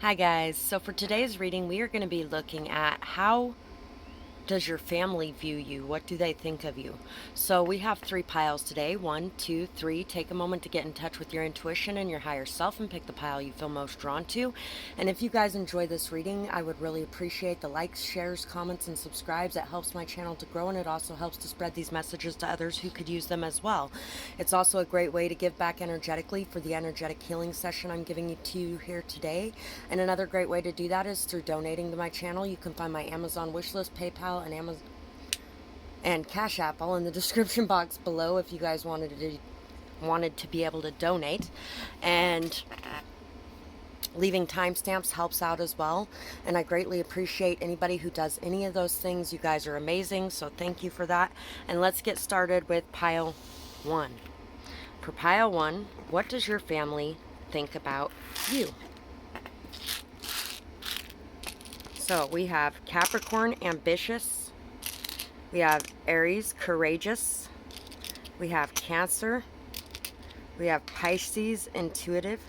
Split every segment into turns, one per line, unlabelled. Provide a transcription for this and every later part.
Hi guys, so for today's reading we are going to be looking at how does your family view you? What do they think of you? So we have 3 piles today. 1, 2, 3. Take a moment to get in touch with your intuition and your higher self and pick the pile you feel most drawn to. And if you guys enjoy this reading, I would really appreciate the likes, shares, comments, and subscribes. It helps my channel to grow, and it also helps to spread these messages to others who could use them as well. It's also a great way to give back energetically for the energetic healing session I'm giving to you here today. And another great way to do that is through donating to my channel. You can find my Amazon wishlist, PayPal, and Amazon and Cash App all in the description box below if you guys wanted to be able to donate. And leaving timestamps helps out as well, and I greatly appreciate anybody who does any of those things. You guys are amazing, so thank you for that. And let's get started with pile 1. For pile 1, what does your family think about you? So we have Capricorn, ambitious. We have Aries, courageous. We have Cancer. We have Pisces, intuitive.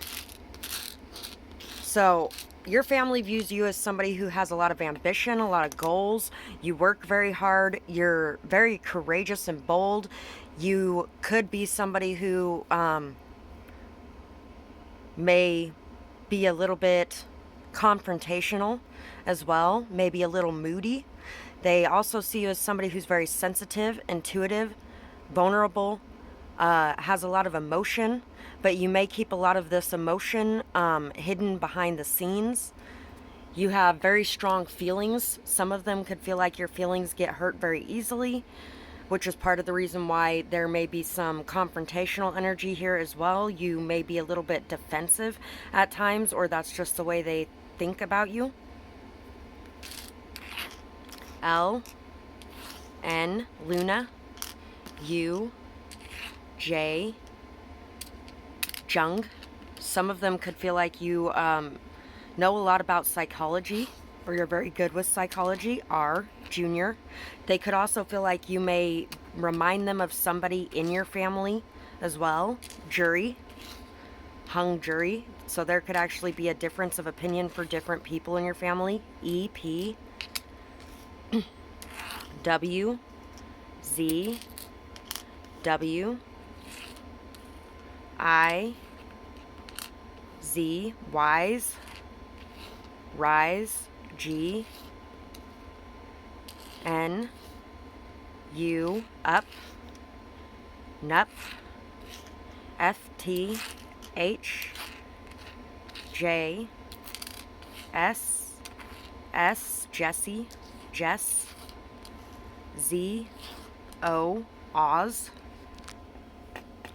So your family views you as somebody who has a lot of ambition, a lot of goals. You work very hard. You're very courageous and bold. You could be somebody who may be a little bit confrontational as well, maybe a little moody. They also see you as somebody who's very sensitive, intuitive, vulnerable, has a lot of emotion, but you may keep a lot of this emotion hidden behind the scenes. You have very strong feelings. Some of them could feel like your feelings get hurt very easily, which is part of the reason why there may be some confrontational energy here as well. You may be a little bit defensive at times, or that's just the way they think about you. L, N, Luna, U, J, Jung. Some of them could feel like you know a lot about psychology, or you're very good with psychology. R, Junior. They could also feel like you may remind them of somebody in your family as well. Jury, hung jury. So there could actually be a difference of opinion for different people in your family. E, P, W, Z, W, I, Z, wise, rise, G, N, U, up, nup, F, T, H, J, S, S, Jesse, Jess, Z, O, Oz,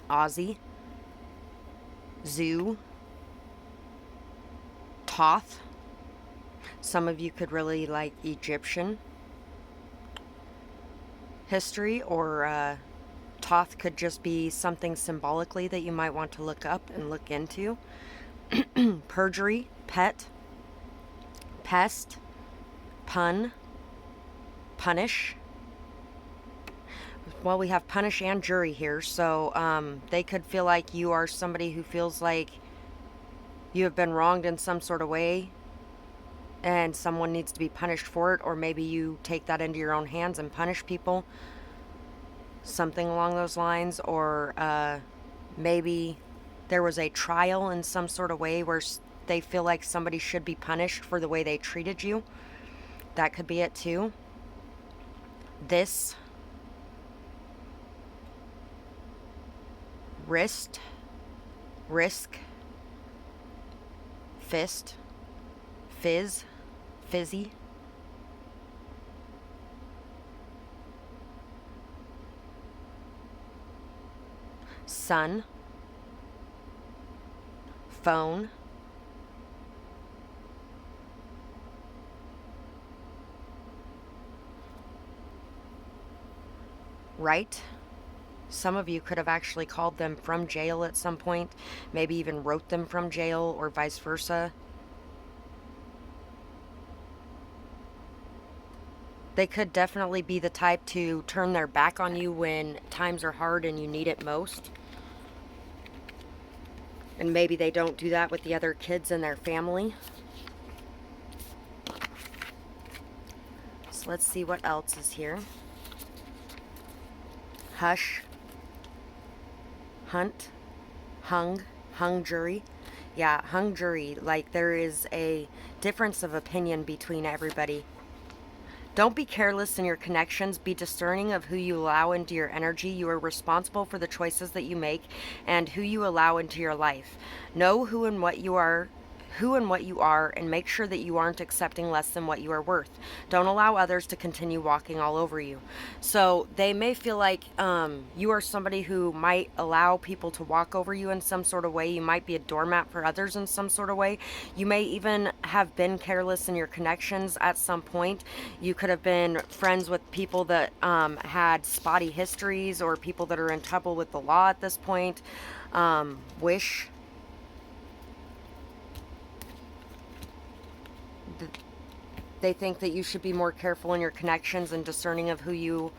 Ozzy, Zoo, Toth. Some of you could really like Egyptian history, or Toth could just be something symbolically that you might want to look up and look into. Perjury, pet, pest, pun, punish. Well, we have punish and jury here, so they could feel like you are somebody who feels like you have been wronged in some sort of way and someone needs to be punished for it, or maybe you take that into your own hands and punish people, something along those lines. Or maybe there was a trial in some sort of way where they feel like somebody should be punished for the way they treated you. That could be it too. This, wrist, risk, fist, fizz, fizzy, sun, phone, right. Some of you could have actually called them from jail at some point, maybe even wrote them from jail, or vice versa. They could definitely be the type to turn their back on you when times are hard and you need it most. And maybe they don't do that with the other kids in their family. Let's see what else is here. Hush. Hunt. Hung jury. Yeah, hung jury. Like, there is a difference of opinion between everybody. Don't be careless in your connections. Be discerning of who you allow into your energy. You are responsible for the choices that you make and who you allow into your life. Know who and what you are, and make sure that you aren't accepting less than what you are worth. Don't allow others to continue walking all over you. So they may feel like you are somebody who might allow people to walk over you in some sort of way. You might be a doormat for others in some sort of way. You may even have been careless in your connections at some point. You could have been friends with people that had spotty histories, or people that are in trouble with the law at this point. Wish. They think that you should be more careful in your connections and discerning of who you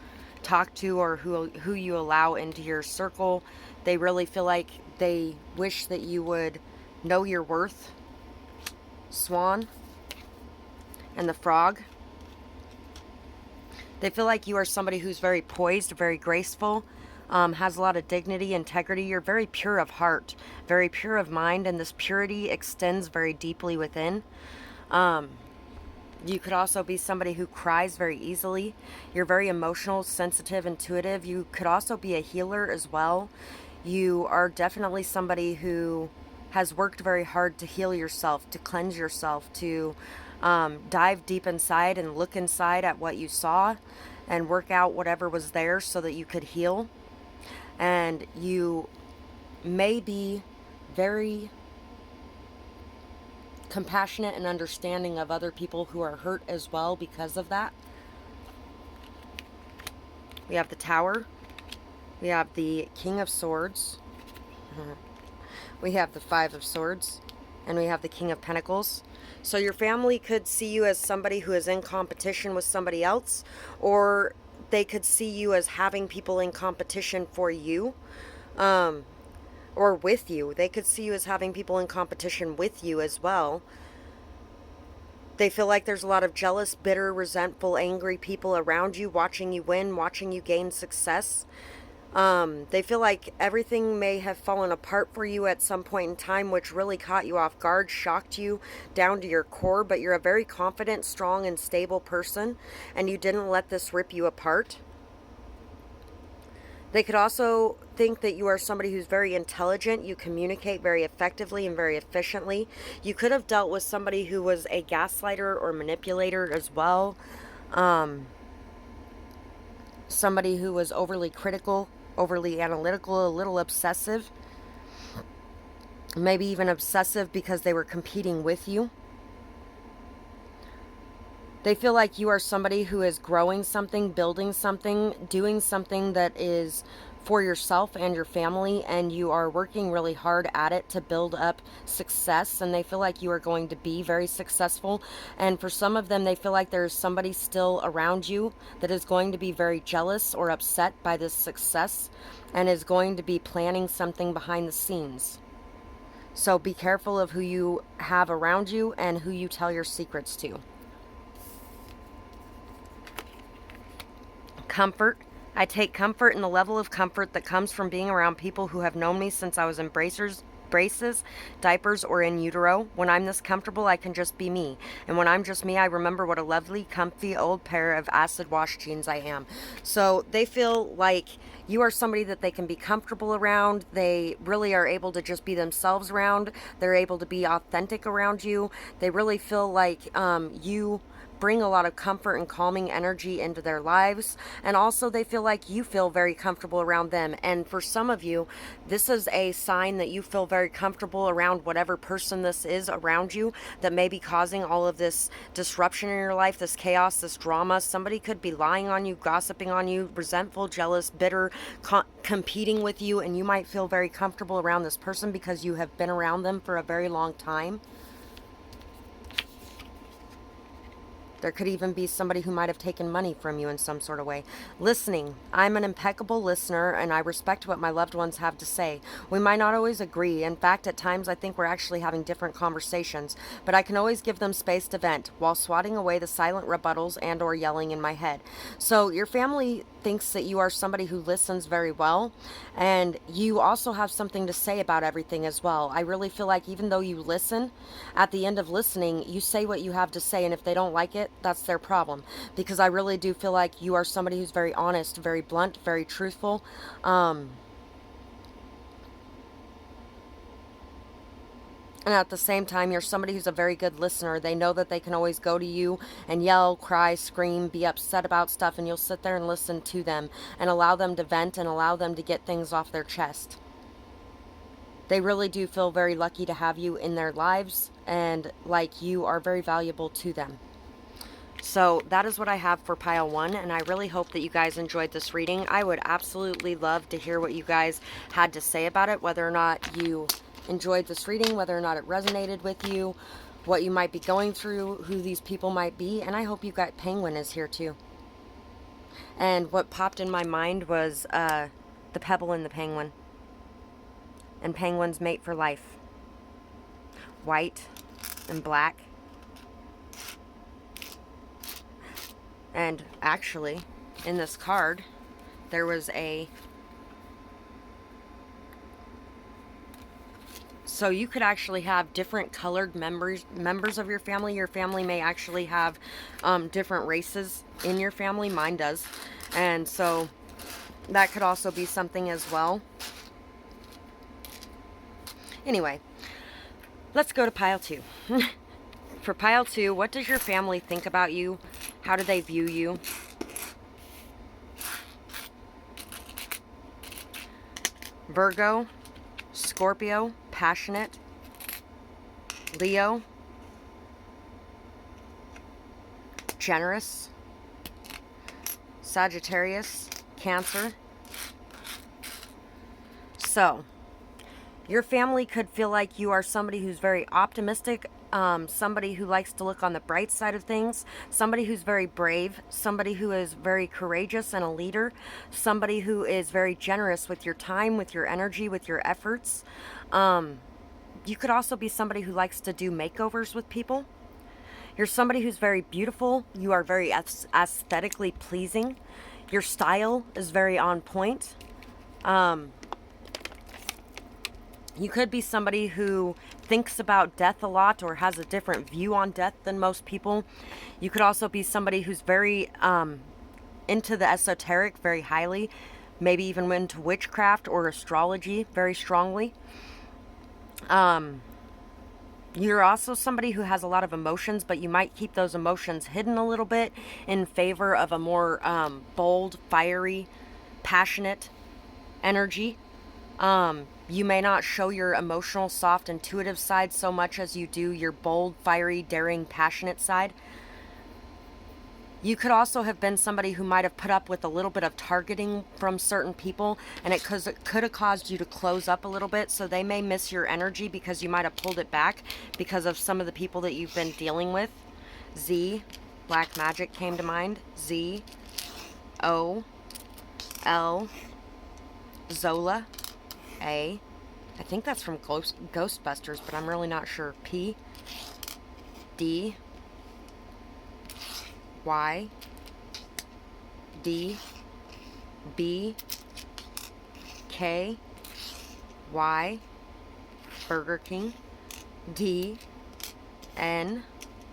talk to or who you allow into your circle. They really feel like they wish that you would know your worth. Swan and the frog. They feel like you are somebody who's very poised, very graceful, has a lot of dignity, integrity. You're very pure of heart, very pure of mind, and this purity extends very deeply within. You could also be somebody who cries very easily. You're very emotional, sensitive, intuitive. You could also be a healer as well. You are definitely somebody who has worked very hard to heal yourself, to cleanse yourself, to dive deep inside and look inside at what you saw and work out whatever was there so that you could heal. And you may be very compassionate and understanding of other people who are hurt as well because of that. We have the Tower. We have the King of Swords. We have the Five of Swords. And we have the King of Pentacles. So your family could see you as somebody who is in competition with somebody else, or they could see you as having people in competition for you, or with you. They could see you as having people in competition with you as well. They feel like there's a lot of jealous, bitter, resentful, angry people around you, watching you win, watching you gain success. They feel like everything may have fallen apart for you at some point in time, which really caught you off guard, shocked you down to your core, but you're a very confident, strong, and stable person, and you didn't let this rip you apart. They could also think that you are somebody who's very intelligent. You communicate very effectively and very efficiently. You could have dealt with somebody who was a gaslighter or manipulator as well. Somebody who was overly critical, overly analytical, a little obsessive. Maybe even obsessive because they were competing with you. They feel like you are somebody who is growing something, building something, doing something that is for yourself and your family, and you are working really hard at it to build up success, and they feel like you are going to be very successful. And for some of them, they feel like there's somebody still around you that is going to be very jealous or upset by this success and is going to be planning something behind the scenes. So be careful of who you have around you and who you tell your secrets to. Comfort. I take comfort in the level of comfort that comes from being around people who have known me since I was in braces, diapers, or in utero. When I'm this comfortable, I can just be me. And when I'm just me, I remember what a lovely, comfy old pair of acid wash jeans I am. So they feel like you are somebody that they can be comfortable around. They really are able to just be themselves around. They're able to be authentic around you. They really feel like you bring a lot of comfort and calming energy into their lives, and also they feel like you feel very comfortable around them. And for some of you, this is a sign that you feel very comfortable around whatever person this is around you that may be causing all of this disruption in your life, this chaos, this drama. Somebody could be lying on you, gossiping on you, resentful, jealous, bitter, competing with you, and you might feel very comfortable around this person because you have been around them for a very long time. There could even be somebody who might have taken money from you in some sort of way. Listening. I'm an impeccable listener, and I respect what my loved ones have to say. We might not always agree. In fact, at times I think we're actually having different conversations, but I can always give them space to vent while swatting away the silent rebuttals and or yelling in my head. So your family thinks that you are somebody who listens very well, and you also have something to say about everything as well. I really feel like even though you listen, at the end of listening, you say what you have to say, and if they don't like it, that's their problem. Because I really do feel like you are somebody who's very honest, very blunt, very truthful. And at the same time, you're somebody who's a very good listener. They know that they can always go to you and yell, cry, scream, be upset about stuff, and you'll sit there and listen to them and allow them to vent and allow them to get things off their chest. They really do feel very lucky to have you in their lives, and like you are very valuable to them. So that is what I have for pile 1, and I really hope that you guys enjoyed this reading. I would absolutely love to hear what you guys had to say about it, whether or not you enjoyed this reading, whether or not it resonated with you, what you might be going through, who these people might be, and I hope you got Penguin is here too. And what popped in my mind was the pebble and the penguin. And penguins mate for life. White and black. And actually, in this card, there was a... So you could actually have different colored members of your family. Your family may actually have different races in your family. Mine does. And so that could also be something as well. Anyway, let's go to pile 2. For pile 2, what does your family think about you? How do they view you? Virgo, Scorpio, passionate, Leo, generous, Sagittarius, Cancer. So, your family could feel like you are somebody who's very optimistic, somebody who likes to look on the bright side of things, somebody who's very brave, somebody who is very courageous and a leader, somebody who is very generous with your time, with your energy, with your efforts. You could also be somebody who likes to do makeovers with people. You're somebody who's very beautiful. You are very aesthetically pleasing. Your style is very on point. You could be somebody who thinks about death a lot or has a different view on death than most people. You could also be somebody who's very into the esoteric very highly, maybe even into witchcraft or astrology very strongly. You're also somebody who has a lot of emotions, but you might keep those emotions hidden a little bit in favor of a more bold, fiery, passionate energy. You may not show your emotional, soft, intuitive side so much as you do your bold, fiery, daring, passionate side. You could also have been somebody who might have put up with a little bit of targeting from certain people, and it could have caused you to close up a little bit, so they may miss your energy because you might have pulled it back because of some of the people that you've been dealing with. Z, Black Magic came to mind. Z, O, L, Zola, A. I think that's from Ghostbusters, but I'm really not sure. P, D, Y, D, B, K, Y, Burger King, D, N,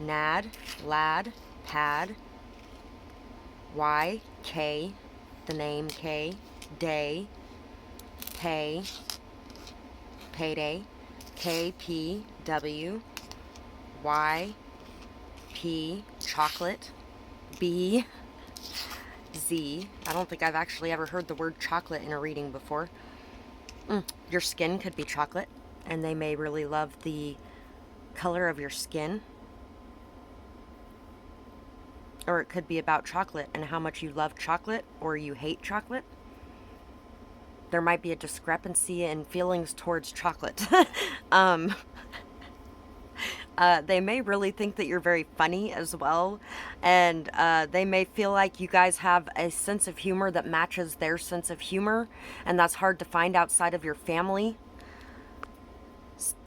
Nad, Lad, Pad, Y, K, the name K, Day, Pay, Payday, K, P, W, Y, P, Chocolate, B, Z. I don't think I've actually ever heard the word chocolate in a reading before. Your skin could be chocolate, and they may really love the color of your skin. Or it could be about chocolate and how much you love chocolate or you hate chocolate. There might be a discrepancy in feelings towards chocolate. They may really think that you're very funny as well, and they may feel like you guys have a sense of humor that matches their sense of humor, and that's hard to find outside of your family.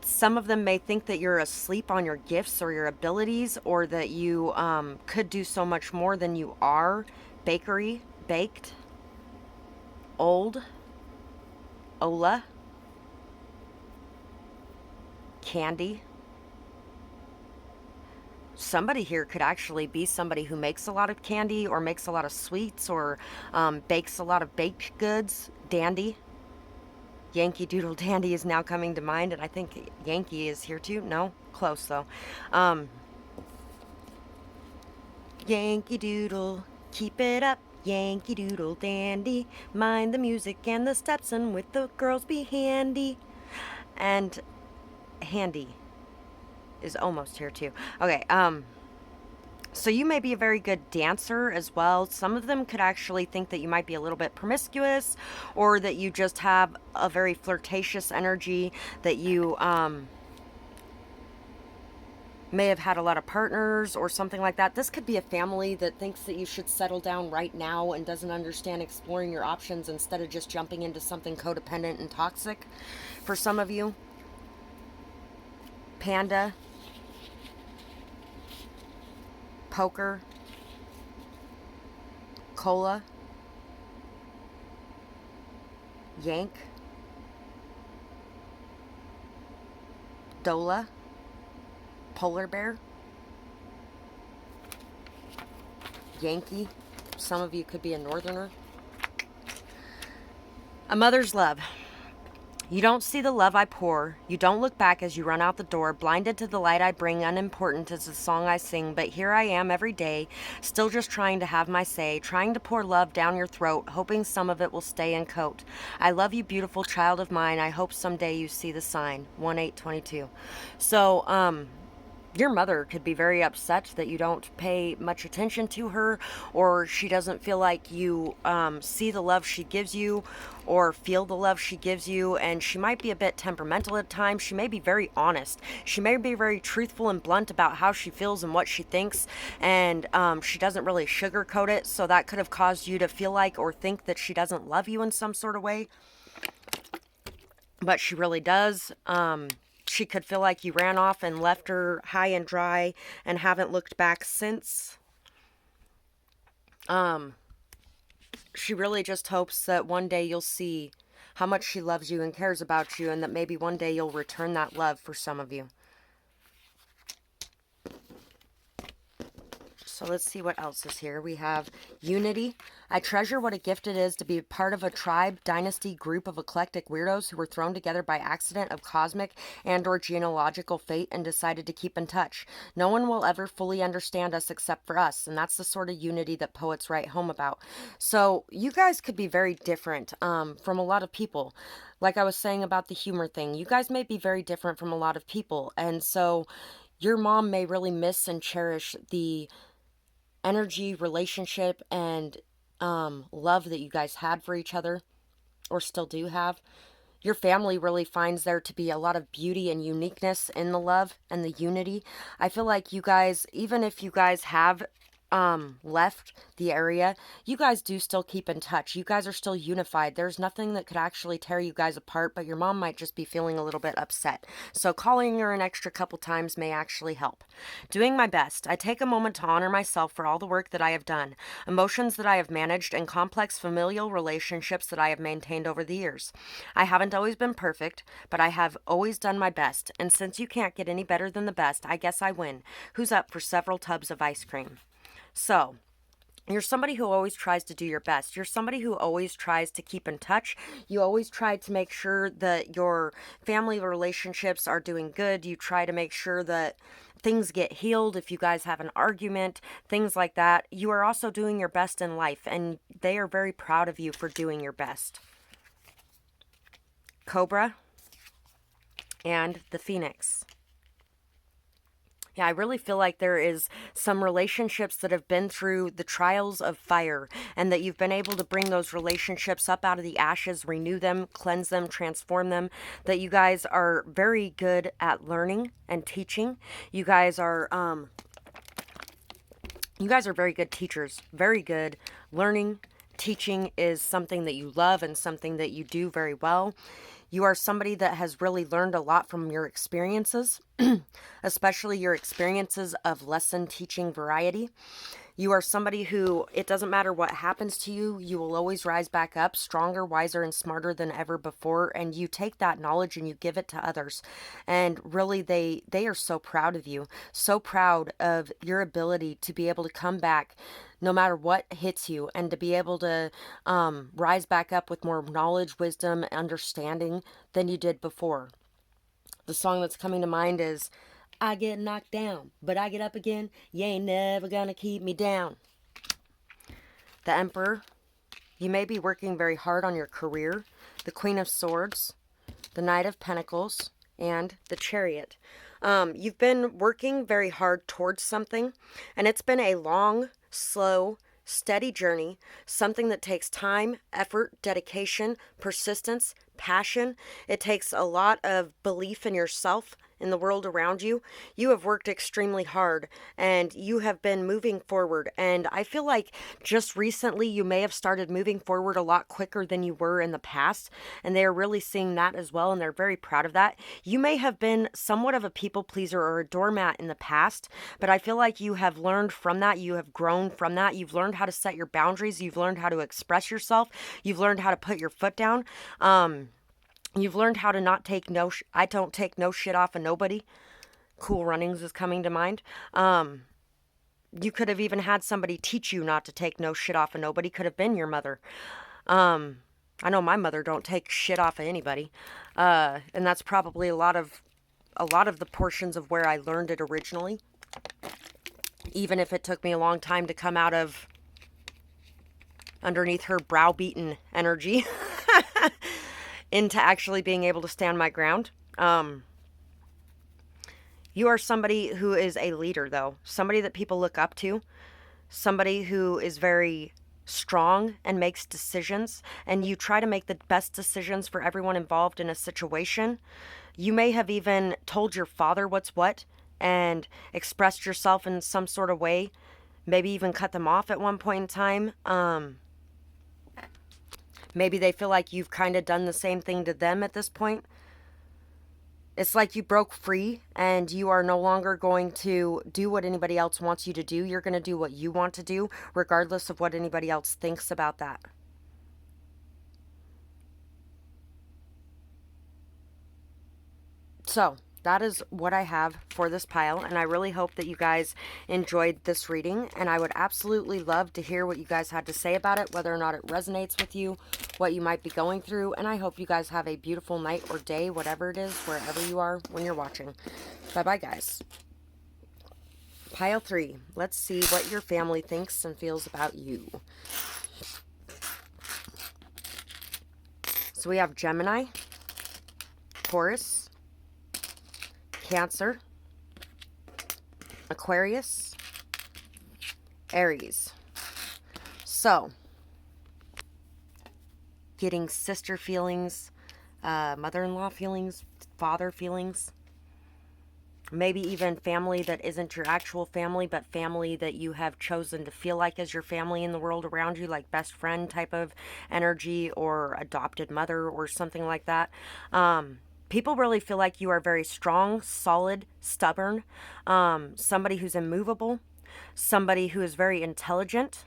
Some of them may think that you're asleep on your gifts or your abilities, or that you could do so much more than you are. Bakery, baked, old, Ola, candy. Somebody here could actually be somebody who makes a lot of candy or makes a lot of sweets or bakes a lot of baked goods. Dandy. Yankee Doodle Dandy is now coming to mind, and I think Yankee is here too. No? Close though. Um, Yankee Doodle, keep it up. Yankee Doodle Dandy, mind the music and the steps, and with the girls be handy. And handy is almost here too. Okay, so you may be a very good dancer as well. Some of them could actually think that you might be a little bit promiscuous, or that you just have a very flirtatious energy, that you may have had a lot of partners or something like that. This could be a family that thinks that you should settle down right now and doesn't understand exploring your options instead of just jumping into something codependent and toxic for some of you. Panda, poker, cola, yank, dola, polar bear, Yankee. Some of you could be a northerner. A mother's love. You don't see the love I pour. You don't look back as you run out the door. Blinded to the light I bring, unimportant as the song I sing. But here I am every day, still just trying to have my say, trying to pour love down your throat, hoping some of it will stay and coat. I love you, beautiful child of mine. I hope someday you see the sign. 1/8/22. So, your mother could be very upset that you don't pay much attention to her, or she doesn't feel like you see the love she gives you or feel the love she gives you, and she might be a bit temperamental at times. She may be very honest. She may be very truthful and blunt about how she feels and what she thinks, and she doesn't really sugarcoat it, so that could have caused you to feel like or think that she doesn't love you in some sort of way, but she really does. She could feel like you ran off and left her high and dry and haven't looked back since. She really just hopes that one day you'll see how much she loves you and cares about you, and that maybe one day you'll return that love for some of you. So let's see what else is here. We have unity. I treasure what a gift it is to be part of a tribe, dynasty, group of eclectic weirdos who were thrown together by accident of cosmic and or genealogical fate and decided to keep in touch. No one will ever fully understand us except for us, and that's the sort of unity that poets write home about. So you guys could be very different from a lot of people. Like I was saying about the humor thing, you guys may be very different from a lot of people, and so your mom may really miss and cherish the energy, relationship, and love that you guys had for each other, or still do have. Your family really finds there to be a lot of beauty and uniqueness in the love and the unity. I feel like you guys, even if you guys have left the area, you guys do still keep in touch. You guys are still unified. There's nothing that could actually tear you guys apart, but your mom might just be feeling a little bit upset. So calling her an extra couple times may actually help. Doing my best. I take a moment to honor myself for all the work that I have done, emotions that I have managed, and complex familial relationships that I have maintained over the years. I haven't always been perfect, but I have always done my best, and since you can't get any better than the best, I guess I win. Who's up for several tubs of ice cream? So, you're somebody who always tries to do your best. You're somebody who always tries to keep in touch. You always try to make sure that your family relationships are doing good. You try to make sure that things get healed if you guys have an argument, things like that. You are also doing your best in life, and they are very proud of you for doing your best. Cobra and the Phoenix. Yeah, I really feel like there is some relationships that have been through the trials of fire, and that you've been able to bring those relationships up out of the ashes, renew them, cleanse them, transform them, that you guys are very good at learning and teaching. You guys are very good teachers, very good learning. Teaching is something that you love and something that you do very well. You are somebody that has really learned a lot from your experiences, especially your experiences of lesson teaching variety. You are somebody who, it doesn't matter what happens to you, you will always rise back up stronger, wiser, and smarter than ever before. And you take that knowledge and you give it to others. And really, they are so proud of you, so proud of your ability to be able to come back no matter what hits you, and to be able to rise back up with more knowledge, wisdom, understanding than you did before. The song that's coming to mind is I get knocked down, but I get up again. You ain't never gonna keep me down. The Emperor. You may be working very hard on your career. The Queen of Swords, the Knight of Pentacles, and the Chariot. You've been working very hard towards something, and it's been a long, slow, steady journey, something that takes time, effort, dedication, persistence, passion. It takes a lot of belief in yourself, in the world around you. You have worked extremely hard, and you have been moving forward. And I feel like just recently you may have started moving forward a lot quicker than you were in the past, and they are really seeing that as well, and they're very proud of that. You may have been somewhat of a people pleaser or a doormat in the past, but I feel like you have learned from that. You have grown from that. You've learned how to set your boundaries. You've learned how to express yourself. You've learned how to put your foot down. You've learned how to not take I don't take no shit off of nobody. Cool Runnings is coming to mind. You could have even had somebody teach you not to take no shit off of nobody. Could have been your mother. I know my mother don't take shit off of anybody. And that's probably a lot of the portions of where I learned it originally. Even if it took me a long time to come out of underneath her browbeaten energy. Into actually being able to stand my ground. You are somebody who is a leader, though. Somebody that people look up to. Somebody who is very strong and makes decisions. And you try to make the best decisions for everyone involved in a situation. You may have even told your father what's what and expressed yourself in some sort of way. Maybe even cut them off at one point in time. Maybe they feel like you've kind of done the same thing to them at this point. It's like you broke free and you are no longer going to do what anybody else wants you to do. You're going to do what you want to do, regardless of what anybody else thinks about that. So, that is what I have for this pile, and I really hope that you guys enjoyed this reading, and I would absolutely love to hear what you guys had to say about it, whether or not it resonates with you, what you might be going through, and I hope you guys have a beautiful night or day, whatever it is, wherever you are when you're watching. Bye-bye, guys. Pile 3. Let's see what your family thinks and feels about you. So we have Gemini, Taurus, Cancer, Aquarius, Aries. So, getting sister feelings, mother-in-law feelings, father feelings, maybe even family that isn't your actual family, but family that you have chosen to feel like is your family in the world around you, like best friend type of energy or adopted mother or something like that. People really feel like you are very strong, solid, stubborn, somebody who's immovable, somebody who is very intelligent,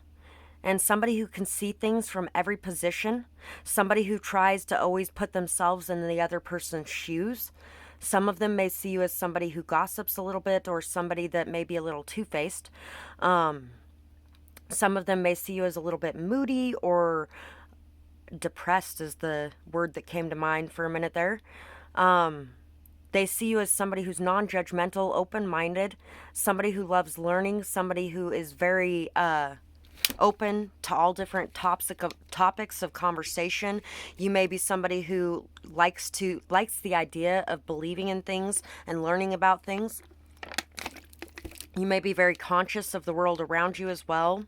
and somebody who can see things from every position, somebody who tries to always put themselves in the other person's shoes. Some of them may see you as somebody who gossips a little bit or somebody that may be a little two-faced. Some of them may see you as a little bit moody or depressed is the word that came to mind for a minute there. They see you as somebody who's non-judgmental, open-minded, somebody who loves learning, somebody who is very open to all different topics of conversation. You may be somebody who likes the idea of believing in things and learning about things. You may be very conscious of the world around you as well.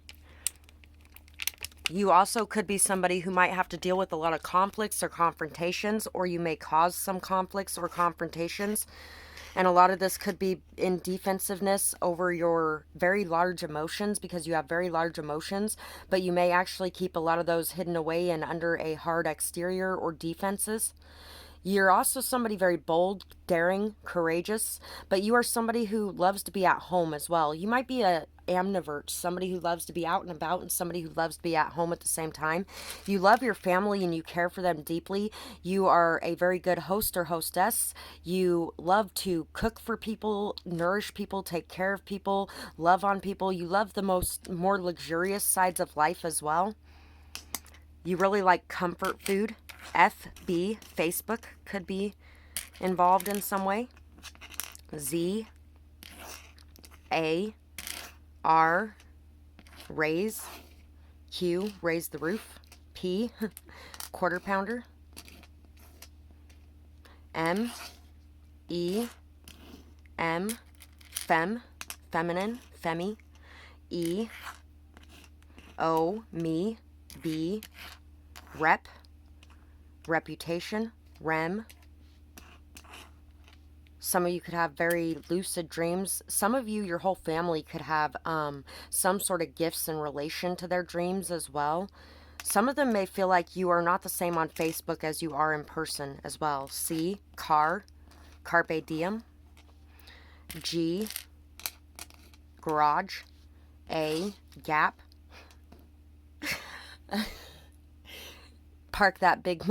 You also could be somebody who might have to deal with a lot of conflicts or confrontations, or you may cause some conflicts or confrontations. And a lot of this could be in defensiveness over your very large emotions, because you have very large emotions, but you may actually keep a lot of those hidden away and under a hard exterior or defenses. You're also somebody very bold, daring, courageous, but you are somebody who loves to be at home as well. You might be a ambivert, somebody who loves to be out and about and somebody who loves to be at home at the same time. You love your family and you care for them deeply. You are a very good host or hostess. You love to cook for people, nourish people, take care of people, love on people. You love the more luxurious sides of life as well. You really like comfort food. FB, Facebook, could be involved in some way. Z, A, R, raise. Q, raise the roof. P, quarter pounder. M, E, M, fem, feminine, femi. E, O, me. B, rep, reputation, rem. Some of you could have very lucid dreams. Some of you, your whole family could have some sort of gifts in relation to their dreams as well. Some of them may feel like you are not the same on Facebook as you are in person as well. C, car, carpe diem. G, garage. A, gap. Park that Big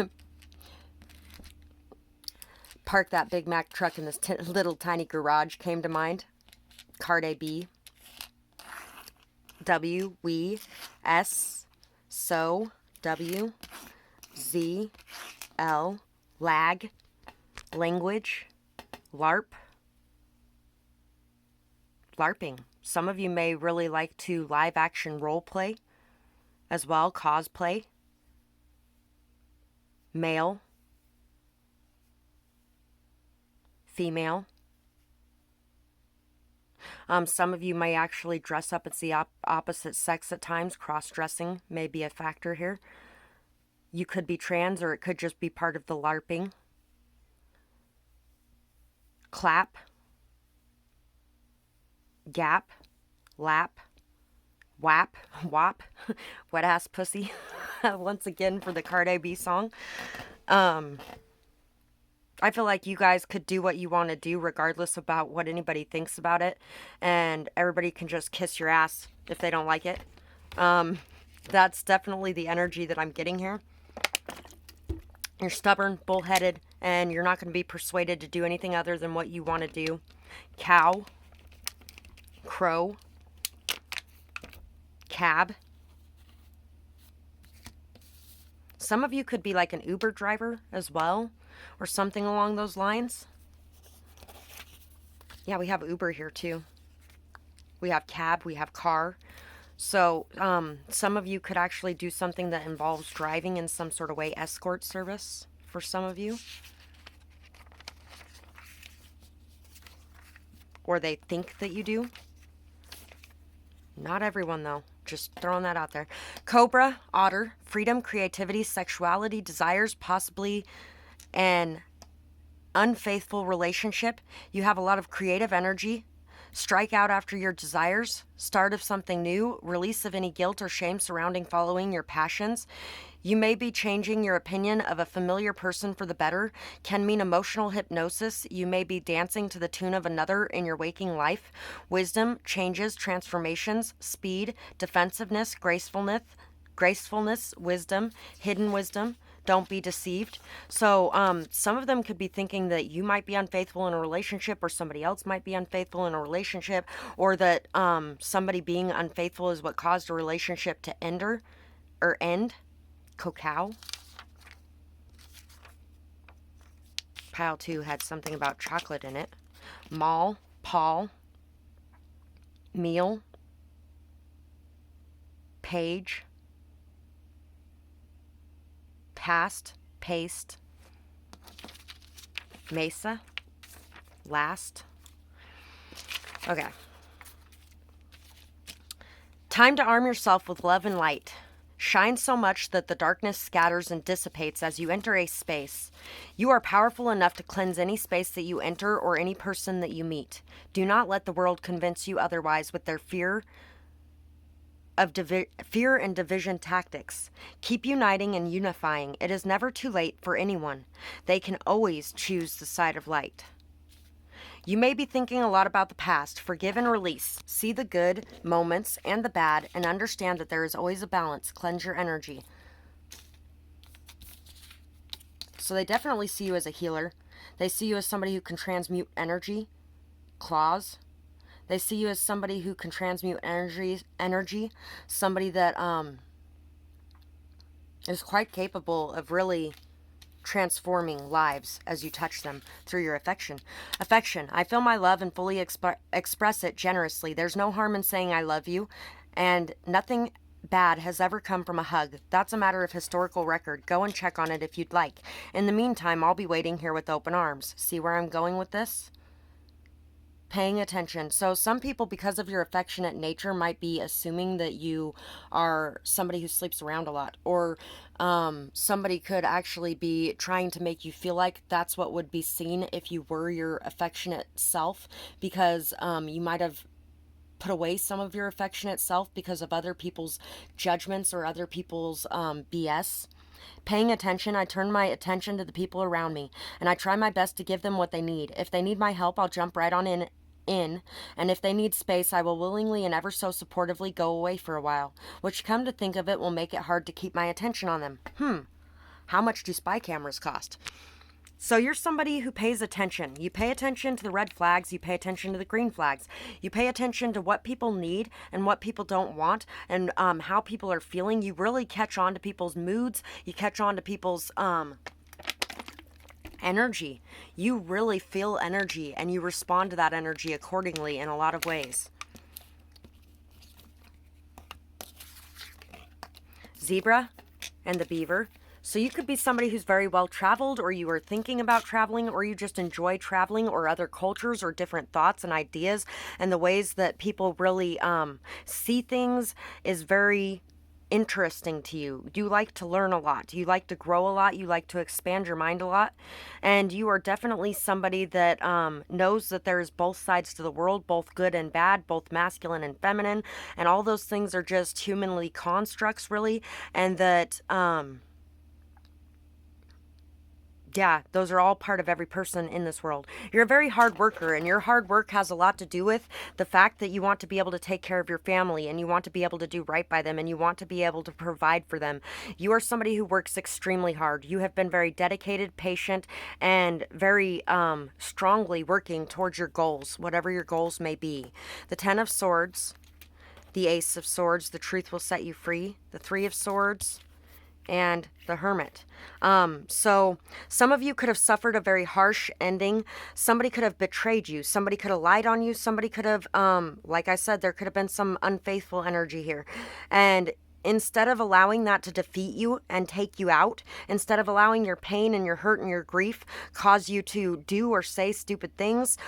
Mac truck in this little tiny garage came to mind. Card B. W, we, S, so, W, Z, L, lag, language, LARP, LARPing. Some of you may really like to live action role play as well, cosplay. Male, female. Some of you may actually dress up as the opposite sex at times. Cross-dressing may be a factor here. You could be trans, or it could just be part of the LARPing. Clap, gap, lap, whap, whop, wet ass pussy. Once again for the Cardi B song. I feel like you guys could do what you want to do regardless about what anybody thinks about it, and everybody can just kiss your ass if they don't like it. That's definitely the energy that I'm getting here. You're stubborn, bullheaded, and you're not going to be persuaded to do anything other than what you want to do. Cow, crow, cab. Some of you could be like an Uber driver as well, or something along those lines. Yeah, we have Uber here too. We have cab, we have car. So some of you could actually do something that involves driving in some sort of way, escort service for some of you. Or they think that you do. Not everyone though. Just throwing that out there. Cobra, otter, freedom, creativity, sexuality, desires, possibly an unfaithful relationship. You have a lot of creative energy. Strike out after your desires. Start of something new. Release of any guilt or shame surrounding following your passions. You may be changing your opinion of a familiar person for the better. Can mean emotional hypnosis. You may be dancing to the tune of another in your waking life. Wisdom, changes, transformations, speed, defensiveness, gracefulness, wisdom, hidden wisdom. Don't be deceived. So some of them could be thinking that you might be unfaithful in a relationship, or somebody else might be unfaithful in a relationship, or that somebody being unfaithful is what caused a relationship to end. Cacao. Pile 2 had something about chocolate in it. Mall, Paul, meal, page, past, paste, mesa, last. Okay. Time to arm yourself with love and light. Shine so much that the darkness scatters and dissipates as you enter a space. You are powerful enough to cleanse any space that you enter or any person that you meet. Do not let the world convince you otherwise with their fear and division tactics. Keep uniting and unifying. It is never too late for anyone. They can always choose the side of light. You may be thinking a lot about the past. Forgive and release. See the good moments and the bad and understand that there is always a balance. Cleanse your energy. So they definitely see you as a healer. They see you as somebody who can transmute energy, claws. They see you as somebody who can transmute energy, somebody that is quite capable of really transforming lives as you touch them through your affection. Affection. I feel my love and fully express it generously. There's no harm in saying I love you, and nothing bad has ever come from a hug. That's a matter of historical record. Go and check on it if you'd like. In the meantime, I'll be waiting here with open arms. See where I'm going with this? Paying attention. So some people, because of your affectionate nature, might be assuming that you are somebody who sleeps around a lot, or somebody could actually be trying to make you feel like that's what would be seen if you were your affectionate self, because you might have put away some of your affectionate self because of other people's judgments or other people's BS. Paying attention, I turn my attention to the people around me, and I try my best to give them what they need. If they need my help, I'll jump right on in, and if they need space, I will willingly and ever so supportively go away for a while, which, come to think of it, will make it hard to keep my attention on them. How much do spy cameras cost? So you're somebody who pays attention. You pay attention to the red flags. You pay attention to the green flags. You pay attention to what people need and what people don't want, and how people are feeling. You really catch on to people's moods. You catch on to people's energy. You really feel energy, and you respond to that energy accordingly in a lot of ways. Zebra and the beaver. So you could be somebody who's very well traveled, or you are thinking about traveling, or you just enjoy traveling, or other cultures, or different thoughts and ideas, and the ways that people really see things is very interesting to you. You like to learn a lot. You like to grow a lot. You like to expand your mind a lot. And you are definitely somebody that knows that there's both sides to the world, both good and bad, both masculine and feminine. And all those things are just humanly constructs, really. And that yeah, those are all part of every person in this world. You're a very hard worker, and your hard work has a lot to do with the fact that you want to be able to take care of your family, and you want to be able to do right by them, and you want to be able to provide for them. You are somebody who works extremely hard. You have been very dedicated, patient, and very strongly working towards your goals, whatever your goals may be. The Ten of Swords, the Ace of Swords, the truth will set you free, the Three of Swords, and the Hermit. So some of you could have suffered a very harsh ending. Somebody could have betrayed you. Somebody could have lied on you. Somebody could have, like I said, there could have been some unfaithful energy here. And instead of allowing that to defeat you and take you out, instead of allowing your pain and your hurt and your grief cause you to do or say stupid things,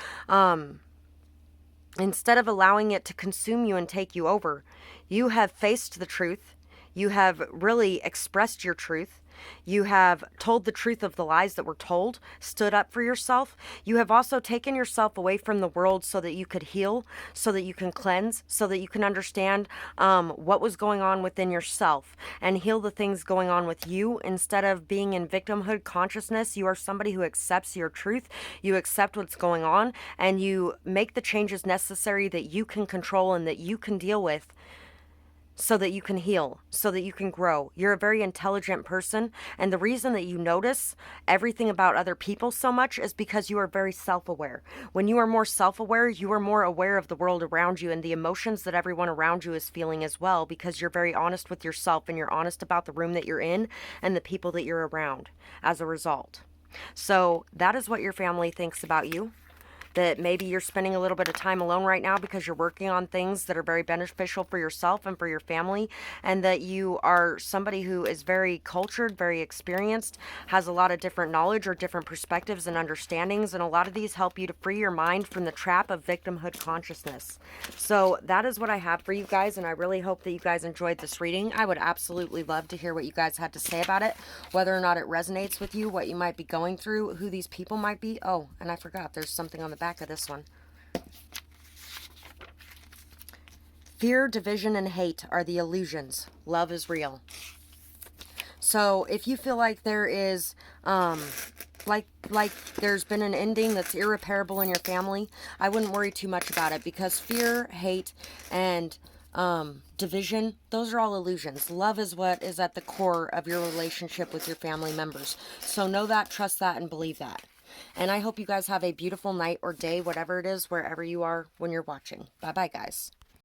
instead of allowing it to consume you and take you over, you have faced the truth. You have really expressed your truth. You have told the truth of the lies that were told, stood up for yourself. You have also taken yourself away from the world so that you could heal, so that you can cleanse, so that you can understand what was going on within yourself and heal the things going on with you. Instead of being in victimhood consciousness, you are somebody who accepts your truth. You accept what's going on, and you make the changes necessary that you can control and that you can deal with, so that you can heal, so that you can grow. You're a very intelligent person, and the reason that you notice everything about other people so much is because you are very self-aware. When you are more self-aware, you are more aware of the world around you and the emotions that everyone around you is feeling as well, because you're very honest with yourself, and you're honest about the room that you're in and the people that you're around as a result. So that is what your family thinks about you. that maybe you're spending a little bit of time alone right now because you're working on things that are very beneficial for yourself and for your family, and that you are somebody who is very cultured, very experienced, has a lot of different knowledge or different perspectives and understandings, and a lot of these help you to free your mind from the trap of victimhood consciousness. So that is what I have for you guys, and I really hope that you guys enjoyed this reading. I would absolutely love to hear what you guys had to say about it, whether or not it resonates with you, what you might be going through, who these people might be. Oh, and I forgot, there's something on the back of this one. Fear, division, and hate are the illusions. Love is real. So if you feel like there is, like there's been an ending that's irreparable in your family, I wouldn't worry too much about it, because fear, hate, and division, those are all illusions. Love is what is at the core of your relationship with your family members. So know that, trust that, and believe that. And I hope you guys have a beautiful night or day, whatever it is, wherever you are when you're watching. Bye-bye, guys.